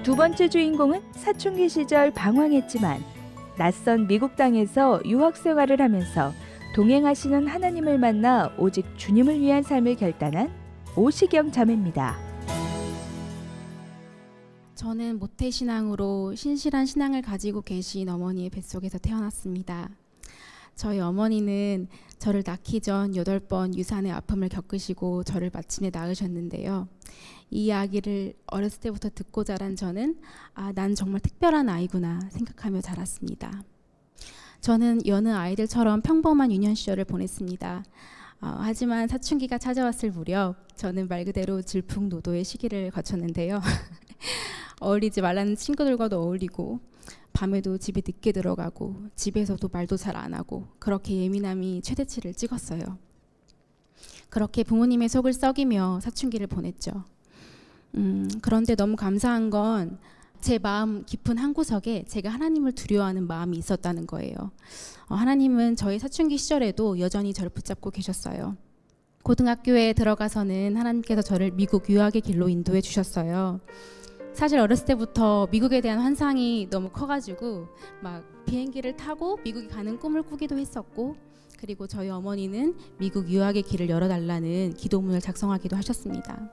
두 번째 주인공은 사춘기 시절 방황했지만 낯선 미국 땅에서 유학 생활을 하면서 동행하시는 하나님을 만나 오직 주님을 위한 삶을 결단한 오시경 자매입니다. 저는 모태신앙으로 신실한 신앙을 가지고 계신 어머니의 뱃속에서 태어났습니다. 저희 어머니는 저를 낳기 전 8번 유산의 아픔을 겪으시고 저를 마침내 낳으셨는데요. 이 이야기를 어렸을 때부터 듣고 자란 저는 난 정말 특별한 아이구나 생각하며 자랐습니다. 저는 여느 아이들처럼 평범한 유년 시절을 보냈습니다. 하지만 사춘기가 찾아왔을 무렵 저는 말 그대로 질풍노도의 시기를 거쳤는데요. 어울리지 말라는 친구들과도 어울리고 밤에도 집에 늦게 들어가고 집에서도 말도 잘 안 하고 그렇게 예민함이 최대치를 찍었어요. 그렇게 부모님의 속을 썩이며 사춘기를 보냈죠. 그런데 너무 감사한 건 제 마음 깊은 한구석에 제가 하나님을 두려워하는 마음이 있었다는 거예요. 하나님은 저의 사춘기 시절에도 여전히 저를 붙잡고 계셨어요. 고등학교에 들어가서는 하나님께서 저를 미국 유학의 길로 인도해 주셨어요. 사실 어렸을 때부터 미국에 대한 환상이 너무 커가지고 막 비행기를 타고 미국에 가는 꿈을 꾸기도 했었고, 그리고 저희 어머니는 미국 유학의 길을 열어달라는 기도문을 작성하기도 하셨습니다.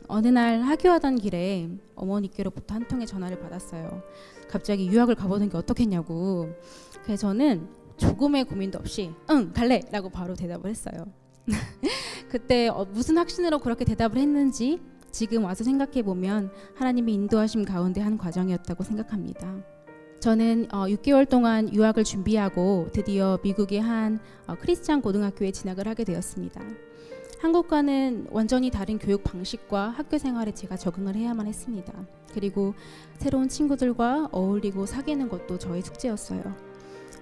어느 날 하교하던 길에 어머니께로부터 한 통의 전화를 받았어요. 갑자기 유학을 가보는 게 어떻겠냐고. 그래서 저는 조금의 고민도 없이 응 갈래 라고 바로 대답을 했어요. 그때 무슨 확신으로 그렇게 대답을 했는지 지금 와서 생각해보면 하나님의 인도하심 가운데 한 과정이었다고 생각합니다. 저는 6개월 동안 유학을 준비하고 드디어 미국의 한 크리스찬 고등학교에 진학을 하게 되었습니다. 한국과는 완전히 다른 교육 방식과 학교 생활에 제가 적응을 해야만 했습니다. 그리고 새로운 친구들과 어울리고 사귀는 것도 저의 숙제였어요.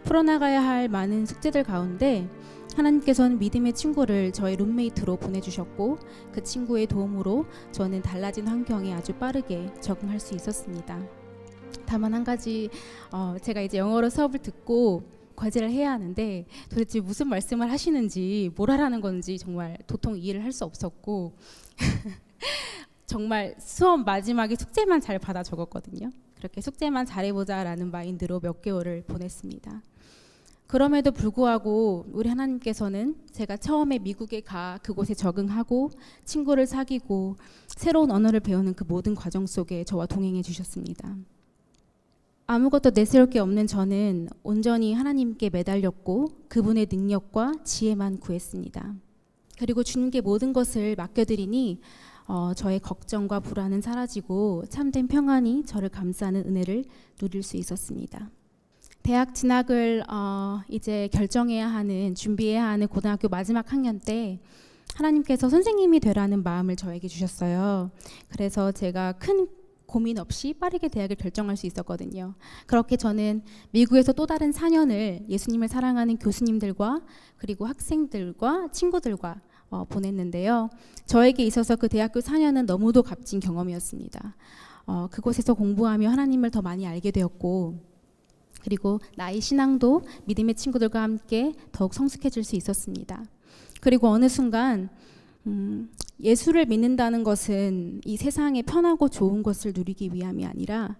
풀어나가야 할 많은 숙제들 가운데 하나님께서는 믿음의 친구를 저의 룸메이트로 보내주셨고, 그 친구의 도움으로 저는 달라진 환경에 아주 빠르게 적응할 수 있었습니다. 다만 한 가지, 제가 이제 영어로 수업을 듣고 과제를 해야 하는데 도대체 무슨 말씀을 하시는지 뭘 하라는 건지 정말 도통 이해를 할 수 없었고 정말 수업 마지막에 숙제만 잘 받아 적었거든요. 그렇게 숙제만 잘해보자라는 마인드로 몇 개월을 보냈습니다. 그럼에도 불구하고 우리 하나님께서는 제가 처음에 미국에 가 그곳에 적응하고 친구를 사귀고 새로운 언어를 배우는 그 모든 과정 속에 저와 동행해 주셨습니다. 아무것도 내세울 게 없는 저는 온전히 하나님께 매달렸고 그분의 능력과 지혜만 구했습니다. 그리고 주님께 모든 것을 맡겨드리니 저의 걱정과 불안은 사라지고 참된 평안이 저를 감싸는 은혜를 누릴 수 있었습니다. 대학 진학을 이제 결정해야 하는, 준비해야 하는 고등학교 마지막 학년 때 하나님께서 선생님이 되라는 마음을 저에게 주셨어요. 그래서 제가 큰 고민 없이 빠르게 대학을 결정할 수 있었거든요. 그렇게 저는 미국에서 또 다른 4년을 예수님을 사랑하는 교수님들과 그리고 학생들과 친구들과 보냈는데요. 저에게 있어서 그 대학교 4년은 너무도 값진 경험이었습니다. 그곳에서 공부하며 하나님을 더 많이 알게 되었고, 그리고 나의 신앙도 믿음의 친구들과 함께 더욱 성숙해질 수 있었습니다. 그리고 어느 순간 예수를 믿는다는 것은 이 세상의 편하고 좋은 것을 누리기 위함이 아니라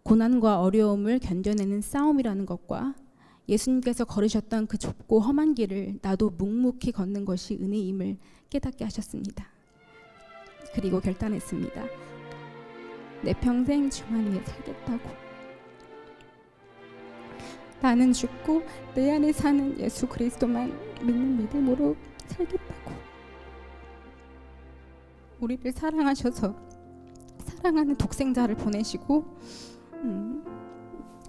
고난과 어려움을 견뎌내는 싸움이라는 것과 예수님께서 걸으셨던 그 좁고 험한 길을 나도 묵묵히 걷는 것이 은혜임을 깨닫게 하셨습니다. 그리고 결단했습니다. 내 평생 주만 위해 살겠다고. 나는 죽고 내 안에 사는 예수 그리스도만 믿는 믿음으로 살겠다고. 우리를 사랑하셔서 사랑하는 독생자를 보내시고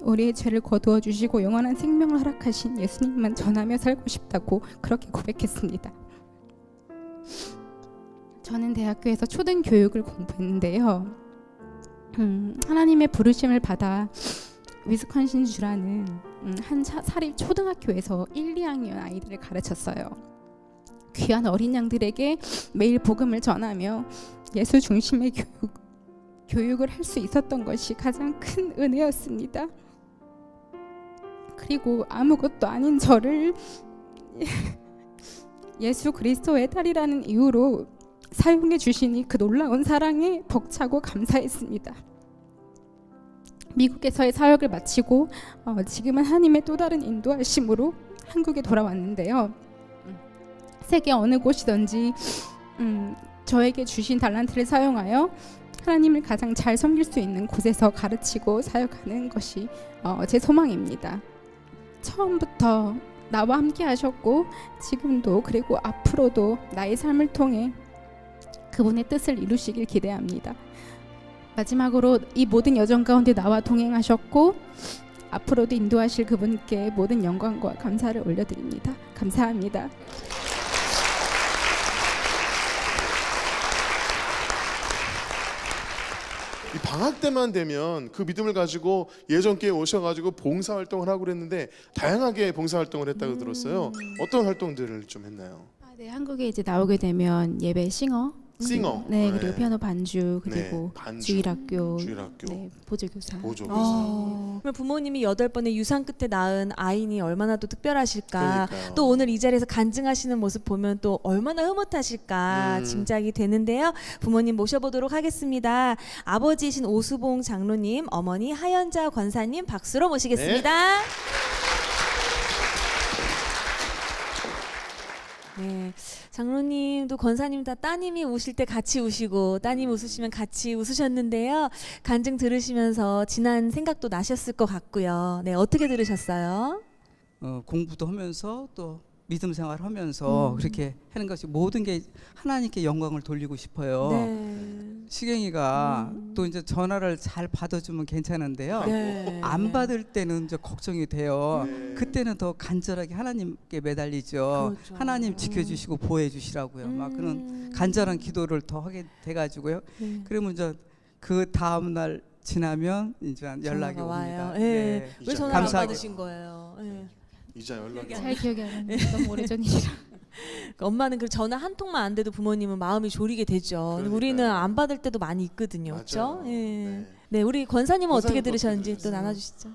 우리의 죄를 거두어 주시고 영원한 생명을 허락하신 예수님만 전하며 살고 싶다고 그렇게 고백했습니다. 저는 대학교에서 초등 교육을 공부했는데요. 하나님의 부르심을 받아 위스콘신주라는 한 사립 초등학교에서 1, 2학년 아이들을 가르쳤어요. 귀한 어린 양들에게 매일 복음을 전하며 예수 중심의 교육을 할 수 있었던 것이 가장 큰 은혜였습니다. 그리고 아무것도 아닌 저를 예수 그리스도의 딸이라는 이유로 사용해 주시니 그 놀라운 사랑에 벅차고 감사했습니다. 미국에서의 사역을 마치고 지금은 하나님의 또 다른 인도하심으로 한국에 돌아왔는데요. 세계 어느 곳이든지 저에게 주신 달란트를 사용하여 하나님을 가장 잘 섬길 수 있는 곳에서 가르치고 사역하는 것이 제 소망입니다. 처음부터 나와 함께 하셨고 지금도 그리고 앞으로도 나의 삶을 통해 그분의 뜻을 이루시길 기대합니다. 마지막으로 이 모든 여정 가운데 나와 동행하셨고 앞으로도 인도하실 그분께 모든 영광과 감사를 올려드립니다. 감사합니다. 이 방학 때만 되면 그 믿음을 가지고 예전교회 오셔가지고 봉사활동을 하고 그랬는데 다양하게 봉사활동을 했다고 들었어요. 어떤 활동들을 좀 했나요? 네, 한국에 이제 나오게 되면 예배 싱어, 네, 그리고 피아노 반주, 그리고 반주, 주일학교, 주일학교, 네, 보조교사. 그러면 부모님이 8번의 유산 끝에 낳은 아이니 얼마나 또 특별하실까. 그러니까요. 또 오늘 이 자리에서 간증하시는 모습 보면 또 얼마나 흐뭇하실까 짐작이 되는데요. 부모님 모셔보도록 하겠습니다. 아버지이신 오수봉 장로님, 어머니 하연자 권사님 박수로 모시겠습니다. 네, 장로님도 권사님 다 따님이 우실 때 같이 우시고 따님 웃으시면 같이 웃으셨는데요. 간증 들으시면서 지난 생각도 나셨을 것 같고요. 네, 어떻게 들으셨어요? 공부도 하면서 또 믿음 생활하면서 그렇게 하는 것이 모든 게 하나님께 영광을 돌리고 싶어요. 네. 시경이가 또 이제 전화를 잘 받아주면 괜찮은데요. 네. 안 받을 때는 이제 걱정이 돼요. 네. 그때는 더 간절하게 하나님께 매달리죠. 그렇죠. 하나님 지켜주시고 보호해 주시라고요. 막 그런 간절한 기도를 더 하게 돼가지고요. 네. 그러면 이제 그 다음 날 지나면 이제 연락이 전화가 옵니다. 와요. 네. 왜 이제 전화 안 감사하게. 받으신 거예요? 네. 이자 연락이 잘 기억이 안 나요. 너무 오래전 일이라. 엄마는 그 전화 한 통만 안 돼도 부모님은 마음이 졸이게 되죠. 그러니까요. 우리는 안 받을 때도 많이 있거든요. 그렇죠? 맞아요. 예. 네. 네, 우리 권사님은 어떻게 권사님도 들으셨는지 어떻게 또 들으셨어요? 나눠주시죠.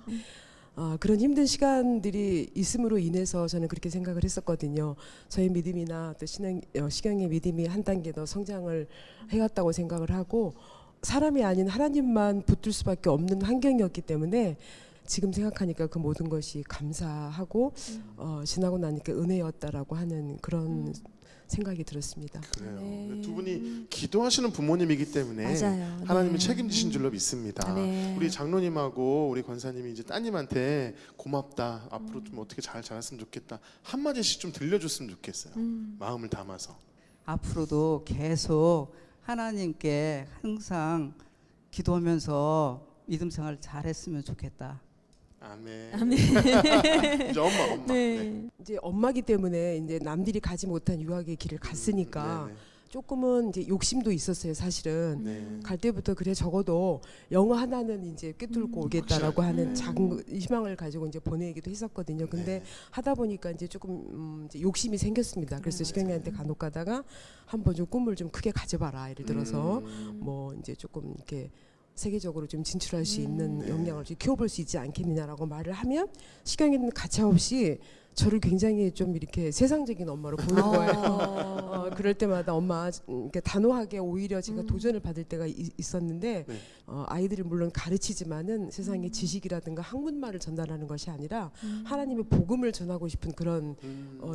그런 힘든 시간들이 있음으로 인해서 저는 그렇게 생각을 했었거든요. 저의 믿음이나 또 시경의 믿음이 한 단계 더 성장을 해갔다고 생각을 하고 사람이 아닌 하나님만 붙들 수밖에 없는 환경이었기 때문에 지금 생각하니까 그 모든 것이 감사하고 지나고 나니까 은혜였다라고 하는 그런 생각이 들었습니다. 그래요. 네. 두 분이 기도하시는 부모님이기 때문에 맞아요. 하나님이 네. 책임지신 줄로 믿습니다. 네. 우리 장로님하고 우리 권사님이 이제 따님한테 고맙다. 앞으로 좀 어떻게 잘 자랐으면 좋겠다. 한 마디씩 좀 들려줬으면 좋겠어요. 마음을 담아서. 앞으로도 계속 하나님께 항상 기도하면서 믿음 생활 잘했으면 좋겠다. 아멘. 이제 엄마. 네. 이제 엄마기 때문에 이제 남들이 가지 못한 유학의 길을 갔으니까 네네. 조금은 이제 욕심도 있었어요, 사실은. 네. 갈 때부터 그래 적어도 영어 하나는 이제 꿰뚫고 오겠다라고 하는 작은 희망을 가지고 이제 보내기도 했었거든요. 근데 네. 하다 보니까 이제 조금 이제 욕심이 생겼습니다. 그래서 시경이한테 간혹 가다가 한번 좀 꿈을 좀 크게 가져봐라. 예를 들어서 뭐 이제 조금 이렇게 세계적으로 좀 진출할 수 있는 네. 역량을 좀 키워볼 수 있지 않겠느냐라고 말을 하면 시경이는 가차없이 저를 굉장히 좀 이렇게 세상적인 엄마로 보는 거예요. 그럴 때마다 엄마 이렇게 단호하게 오히려 제가 도전을 받을 때가 있었는데 네. 아이들을 물론 가르치지만은 세상의 지식이라든가 학문말을 전달하는 것이 아니라 하나님의 복음을 전하고 싶은 그런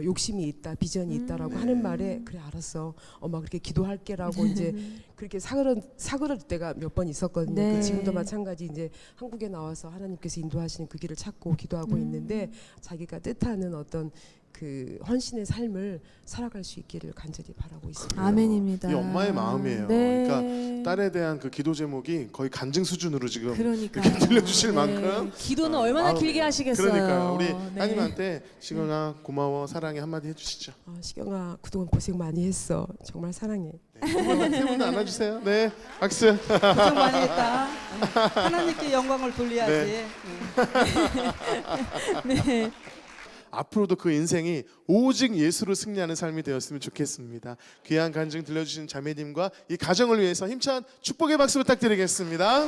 욕심이 있다, 비전이 있다라고 네. 하는 말에 그래 알았어, 엄마 그렇게 기도할게라고 이제 그렇게 사그럴 때가 몇 번 있었거든요. 네. 지금도 마찬가지 이제 한국에 나와서 하나님께서 인도하시는 그 길을 찾고 기도하고 있는데 자기가 뜻하는 어떤 그 헌신의 삶을 살아갈 수 있기를 간절히 바라고 있습니다. 아멘입니다. 이 엄마의 마음이에요. 네. 그러니까 딸에 대한 그 기도 제목이 거의 간증 수준으로 지금 그러니까 이렇게 들려주실 만큼 기도는 얼마나 마음이- 길게 하시겠어요. 그러니까요. 우리 네. 따님한테 시경아 고마워 사랑해 한마디 해주시죠. 시경아 그동안 고생 많이 했어. 정말 사랑해. 세 분 안아주세요. 네, 박수. 고생 많이 했다. 하나님께 영광을 돌려야지. 네. 앞으로도 그 인생이 오직 예수로 승리하는 삶이 되었으면 좋겠습니다. 귀한 간증 들려주신 자매님과 이 가정을 위해서 힘찬 축복의 박수 부탁드리겠습니다.